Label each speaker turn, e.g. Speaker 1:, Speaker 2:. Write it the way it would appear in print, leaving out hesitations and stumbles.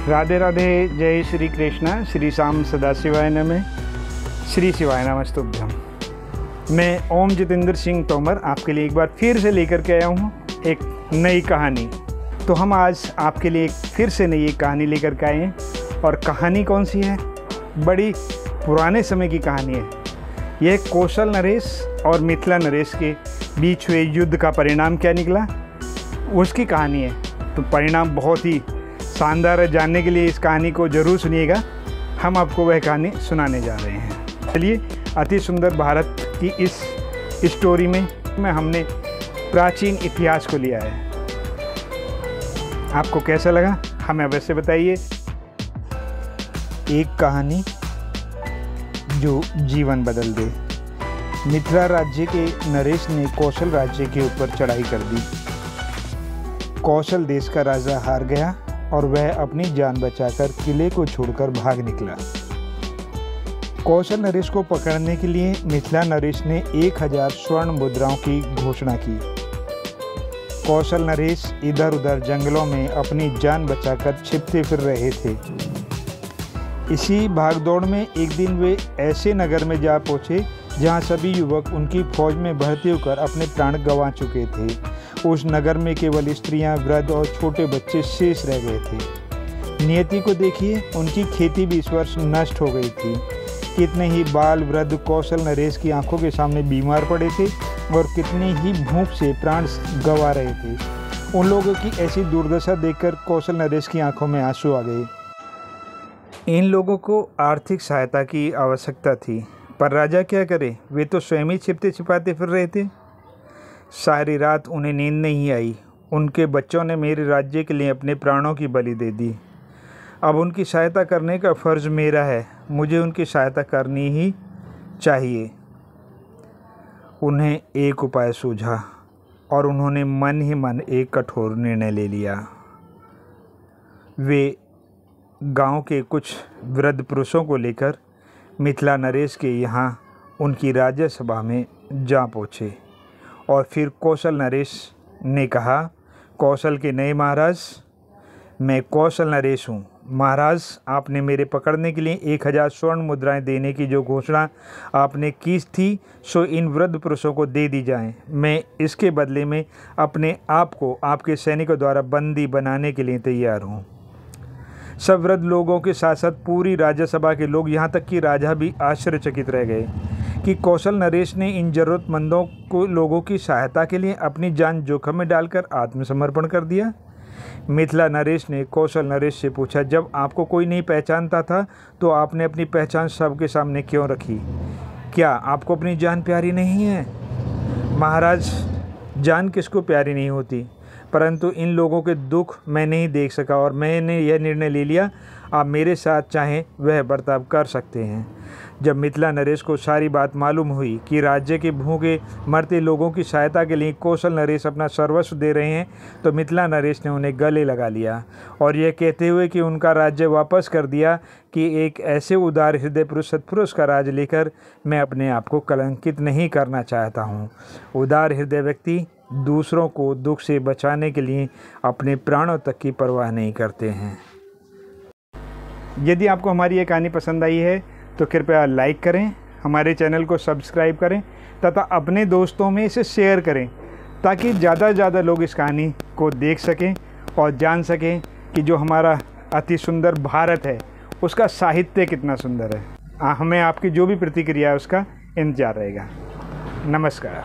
Speaker 1: राधे राधे। जय श्री कृष्ण। श्री शाम सदाशिवाय नमः। श्री शिवाय नमस्तुभ्यम। मैं ओम जितेंद्र सिंह तोमर आपके लिए एक बार फिर से लेकर के आया हूँ एक नई कहानी। तो हम आज आपके लिए फिर से नई एक कहानी लेकर के आए हैं। और कहानी कौन सी है? बड़ी पुराने समय की कहानी है। यह कौशल नरेश और मिथिला नरेश के बीच हुए युद्ध का परिणाम क्या निकला, उसकी कहानी है। तो परिणाम बहुत ही शानदार है। जानने के लिए इस कहानी को ज़रूर सुनिएगा। हम आपको वह कहानी सुनाने जा रहे हैं। चलिए, अति सुंदर भारत की इस स्टोरी में हमने प्राचीन इतिहास को लिया है। आपको कैसा लगा हमें अवश्य बताइए। एक कहानी जो जीवन बदल दे। मिथिला राज्य के नरेश ने कौशल राज्य के ऊपर चढ़ाई कर दी। कौशल देश का राजा हार गया और वह अपनी जान बचाकर किले को छोड़कर भाग निकला। कौशल नरेश को पकड़ने के लिए मिथिला नरेश ने 1000 स्वर्ण मुद्राओं की घोषणा की। कौशल नरेश इधर उधर जंगलों में अपनी जान बचाकर छिपते फिर रहे थे। इसी भागदौड़ में एक दिन वे ऐसे नगर में जा पहुँचे जहाँ सभी युवक उनकी फौज में भर्ती होकर अपने प्राण गंवा चुके थे। उस नगर में केवल स्त्रियां, वृद्ध और छोटे बच्चे शेष रह गए थे। नियति को देखिए, उनकी खेती भी इस वर्ष नष्ट हो गई थी। कितने ही बाल वृद्ध कौशल नरेश की आंखों के सामने बीमार पड़े थे और कितने ही भूख से प्राण गंवा रहे थे। उन लोगों की ऐसी दुर्दशा देखकर कौशल नरेश की आंखों में आंसू आ गए। इन लोगों को आर्थिक सहायता की आवश्यकता थी, पर राजा क्या करे? वे तो स्वयं ही छिपते छिपाते फिर रहे थे। सारी रात उन्हें नींद नहीं आई। उनके बच्चों ने मेरे राज्य के लिए अपने प्राणों की बलि दे दी। अब उनकी सहायता करने का फ़र्ज़ मेरा है। मुझे उनकी सहायता करनी ही चाहिए। उन्हें एक उपाय सूझा और उन्होंने मन ही मन एक कठोर निर्णय ले लिया। वे गांव के कुछ वृद्ध पुरुषों को लेकर मिथिला नरेश के यहाँ उनकी राज्यसभा में जा पहुँचे। और फिर कौशल नरेश ने कहा, कौशल के नए महाराज, मैं कौशल नरेश हूँ। महाराज, आपने मेरे पकड़ने के लिए 1000 स्वर्ण मुद्राएं देने की जो घोषणा आपने की थी, सो इन वृद्ध पुरुषों को दे दी जाएं। मैं इसके बदले में अपने आप को आपके सैनिकों द्वारा बंदी बनाने के लिए तैयार हूँ। सब वृद्ध लोगों के साथ साथ पूरी राज्यसभा के लोग, यहाँ तक कि राजा भी आश्चर्यचकित रह गए कि कौशल नरेश ने इन ज़रूरतमंदों को लोगों की सहायता के लिए अपनी जान जोखिम में डालकर आत्मसमर्पण कर दिया। मिथिला नरेश ने कौशल नरेश से पूछा, जब आपको कोई नहीं पहचानता था तो आपने अपनी पहचान सबके सामने क्यों रखी? क्या आपको अपनी जान प्यारी नहीं है? महाराज, जान किसको प्यारी नहीं होती, परंतु इन लोगों के दुख मैं नहीं देख सका और मैंने यह निर्णय ले लिया, आप मेरे साथ चाहें वह बर्ताव कर सकते हैं। जब मिथिला नरेश को सारी बात मालूम हुई कि राज्य के भूखे मरते लोगों की सहायता के लिए कौशल नरेश अपना सर्वस्व दे रहे हैं, तो मिथिला नरेश ने उन्हें गले लगा लिया और यह कहते हुए कि उनका राज्य वापस कर दिया कि एक ऐसे उदार हृदय पुरुष सत्पुरुष का राज लेकर मैं अपने आप को कलंकित नहीं करना चाहता हूँ। उदार हृदय व्यक्ति दूसरों को दुख से बचाने के लिए अपने प्राणों तक की परवाह नहीं करते हैं। यदि आपको हमारी ये कहानी पसंद आई है तो कृपया लाइक करें, हमारे चैनल को सब्सक्राइब करें तथा अपने दोस्तों में इसे शेयर करें, ताकि ज़्यादा से ज़्यादा लोग इस कहानी को देख सकें और जान सकें कि जो हमारा अति सुंदर भारत है उसका साहित्य कितना सुंदर है। हमें आपकी जो भी प्रतिक्रिया है उसका इंतज़ार रहेगा। नमस्कार।